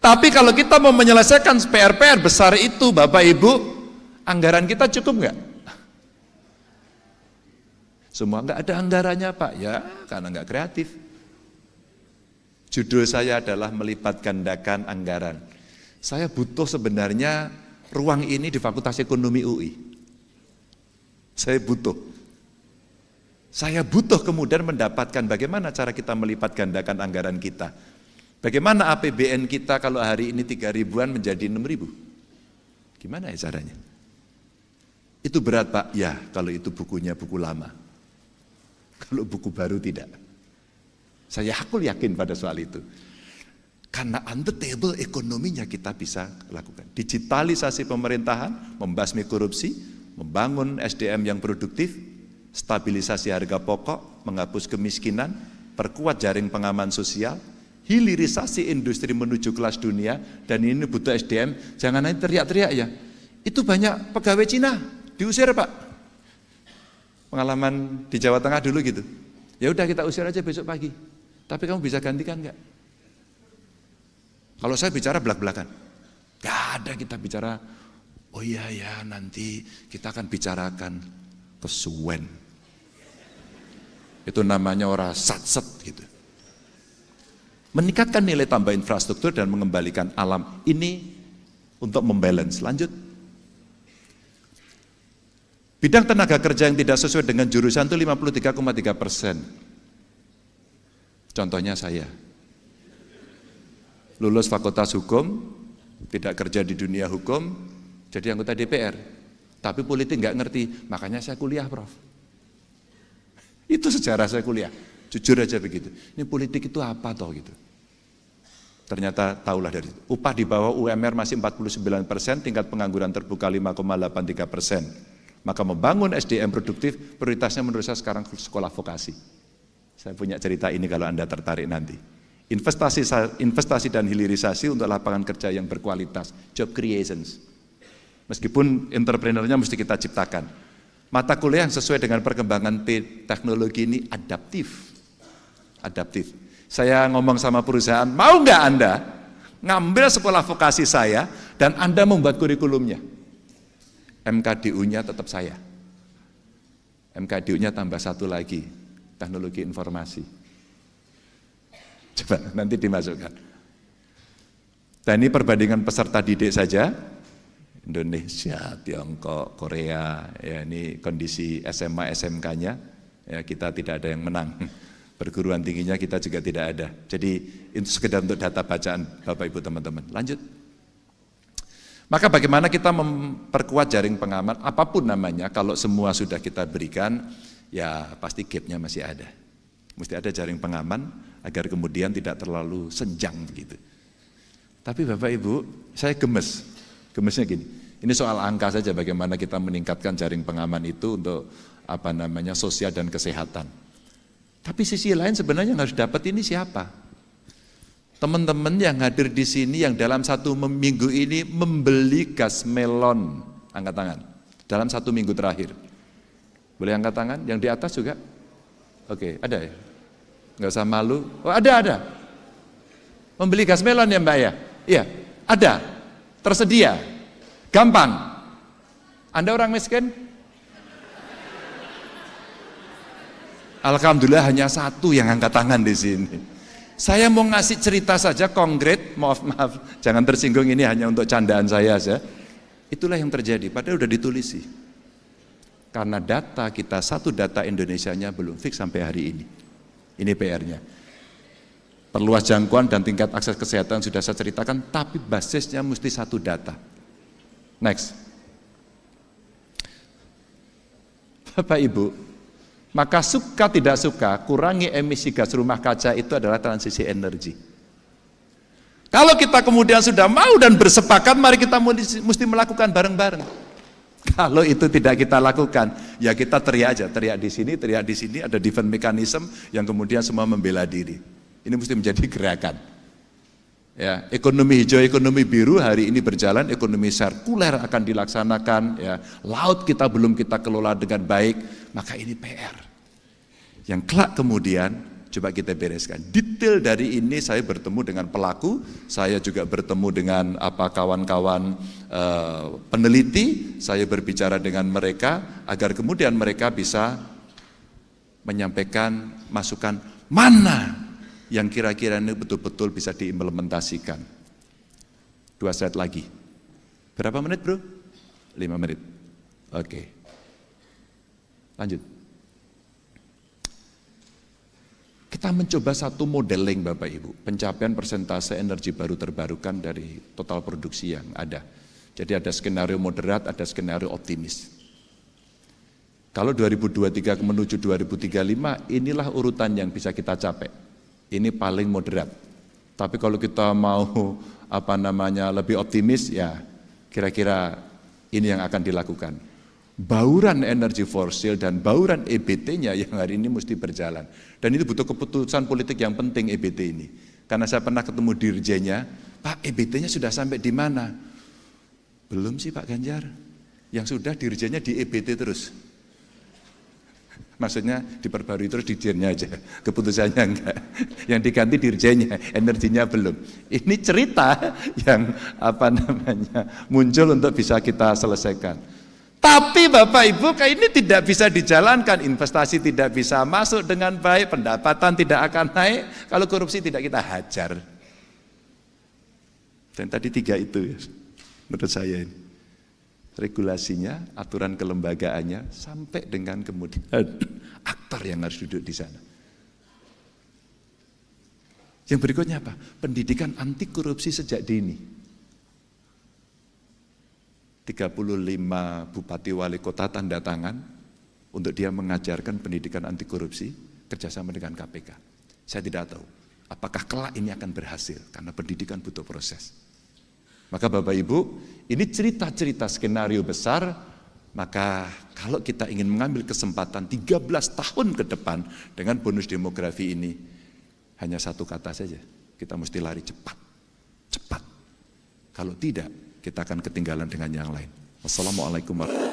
Tapi kalau kita mau menyelesaikan PR-PR besar itu, Bapak Ibu, anggaran kita cukup nggak? Semua nggak ada anggarannya, Pak. Ya, karena nggak kreatif. Judul saya adalah melipat gandakan anggaran. Saya butuh sebenarnya ruang ini di Fakultas Ekonomi UI. Saya butuh kemudian mendapatkan bagaimana cara kita melipat gandakan anggaran kita. Bagaimana APBN kita kalau hari ini 3 ribuan menjadi 6 ribu? Gimana ya caranya? Itu berat, Pak. Ya, kalau itu bukunya buku lama. Kalau buku baru tidak. Saya yakin pada soal itu. Karena on the table ekonominya kita bisa lakukan. Digitalisasi pemerintahan, membasmi korupsi, membangun SDM yang produktif, stabilisasi harga pokok, menghapus kemiskinan, perkuat jaring pengaman sosial, hilirisasi industri menuju kelas dunia, dan ini butuh SDM, jangan nanti teriak-teriak ya. Itu banyak pegawai Cina, diusir Pak. Pengalaman di Jawa Tengah dulu gitu. Ya udah kita usir aja besok pagi. Tapi kamu bisa gantikan enggak? Kalau saya bicara belak-belakan. Gak ada kita bicara, oh iya ya nanti kita akan bicarakan kesuwen. Itu namanya orang sat-set gitu. Meningkatkan nilai tambah infrastruktur dan mengembalikan alam ini untuk membalance. Lanjut. Bidang tenaga kerja yang tidak sesuai dengan jurusan itu 53,3%. Contohnya saya. Lulus fakultas hukum, tidak kerja di dunia hukum, jadi anggota DPR. Tapi politik nggak ngerti, makanya saya kuliah, Prof. Itu sejarah saya kuliah. Jujur aja begitu. Ini politik itu apa toh gitu. Ternyata tahulah dari itu. Upah di bawah UMR masih 49%, tingkat pengangguran terbuka 5,83%. Maka membangun SDM produktif, prioritasnya menurut saya sekarang sekolah vokasi. Saya punya cerita ini kalau Anda tertarik nanti. Investasi dan hilirisasi untuk lapangan kerja yang berkualitas, job creations. Meskipun entrepreneurnya mesti kita ciptakan. Mata kuliah yang sesuai dengan perkembangan teknologi ini adaptif. Saya ngomong sama perusahaan, mau nggak Anda ngambil sekolah vokasi saya dan Anda membuat kurikulumnya? MKDU-nya tetap saya. MKDU-nya tambah satu lagi, teknologi informasi. Coba nanti dimasukkan. Dan ini perbandingan peserta didik saja. Indonesia, Tiongkok, Korea, ya ini kondisi SMA, SMK-nya, ya kita tidak ada yang menang. Perguruan tingginya kita juga tidak ada. Jadi itu sekedar untuk data bacaan Bapak Ibu teman-teman. Lanjut. Maka bagaimana kita memperkuat jaring pengaman, apapun namanya, kalau semua sudah kita berikan, ya pasti gap-nya masih ada. Mesti ada jaring pengaman agar kemudian tidak terlalu senjang begitu. Tapi Bapak Ibu, saya gemesnya gini. Ini soal angka saja bagaimana kita meningkatkan jaring pengaman itu untuk sosial dan kesehatan. Tapi sisi lain sebenarnya yang harus dapat ini siapa? Teman-teman yang hadir di sini yang dalam 1 minggu ini membeli gas melon, angkat tangan. Dalam 1 minggu terakhir. Boleh angkat tangan? Yang di atas juga? Oke, ada ya? Nggak usah malu. Oh ada. Membeli gas melon ya Mbak ya? Iya, ada. Tersedia. Gampang. Anda orang miskin? Alhamdulillah hanya 1 yang angkat tangan di sini. Saya mau ngasih cerita saja konkret, maaf, jangan tersinggung, ini hanya untuk candaan saya saja. Itulah yang terjadi, padahal udah ditulis sih. Karena data kita, data Indonesianya belum fix sampai hari ini. Ini PR-nya. Perluas jangkauan dan tingkat akses kesehatan sudah saya ceritakan, tapi basisnya mesti 1 data. Next. Bapak Ibu, maka suka tidak suka, kurangi emisi gas rumah kaca itu adalah transisi energi. Kalau kita kemudian sudah mau dan bersepakat, mari kita mesti melakukan bareng-bareng. Kalau itu tidak kita lakukan, ya kita teriak aja, teriak di sini, ada defense mechanism yang kemudian semua membela diri. Ini mesti menjadi gerakan. Ya, ekonomi hijau, ekonomi biru hari ini berjalan, ekonomi sirkuler akan dilaksanakan. Ya, laut kita belum kita kelola dengan baik, maka ini PR. Yang kelak kemudian coba kita bereskan. Detail dari ini saya bertemu dengan pelaku, saya juga bertemu dengan kawan-kawan peneliti, saya berbicara dengan mereka agar kemudian mereka bisa menyampaikan masukan mana yang kira-kira ini betul-betul bisa diimplementasikan. 2 slide lagi. Berapa menit bro? 5 menit. Oke. Lanjut. Kita mencoba satu modeling Bapak Ibu, pencapaian persentase energi baru terbarukan dari total produksi yang ada. Jadi ada skenario moderat, ada skenario optimis. Kalau 2023 menuju 2035, inilah urutan yang bisa kita capai. Ini paling moderat. Tapi kalau kita mau lebih optimis, ya kira-kira ini yang akan dilakukan. Bauran energi fosil dan bauran EBT-nya yang hari ini mesti berjalan. Dan itu butuh keputusan politik yang penting EBT ini. Karena saya pernah ketemu dirjennya, Pak EBT-nya sudah sampai di mana? Belum sih Pak Ganjar. Yang sudah dirjennya di EBT terus. Maksudnya diperbarui terus dirjennya aja, keputusannya enggak. Yang diganti dirjennya, energinya belum. Ini cerita yang muncul untuk bisa kita selesaikan. Tapi Bapak Ibu, ini tidak bisa dijalankan, investasi tidak bisa masuk dengan baik, pendapatan tidak akan naik, kalau korupsi tidak kita hajar. Dan tadi 3 itu menurut saya ini. Regulasinya, aturan kelembagaannya, sampai dengan kemudian aktor yang harus duduk di sana. Yang berikutnya apa? Pendidikan anti korupsi sejak dini. 35 bupati wali kota tanda tangan untuk dia mengajarkan pendidikan anti korupsi kerjasama dengan KPK. Saya tidak tahu apakah kelak ini akan berhasil karena pendidikan butuh proses. Maka Bapak Ibu, ini cerita-cerita skenario besar, maka kalau kita ingin mengambil kesempatan 13 tahun ke depan dengan bonus demografi ini, hanya satu kata saja, kita mesti lari cepat, cepat. Kalau tidak, kita akan ketinggalan dengan yang lain. Wassalamualaikum warahmatullahi wabarakatuh.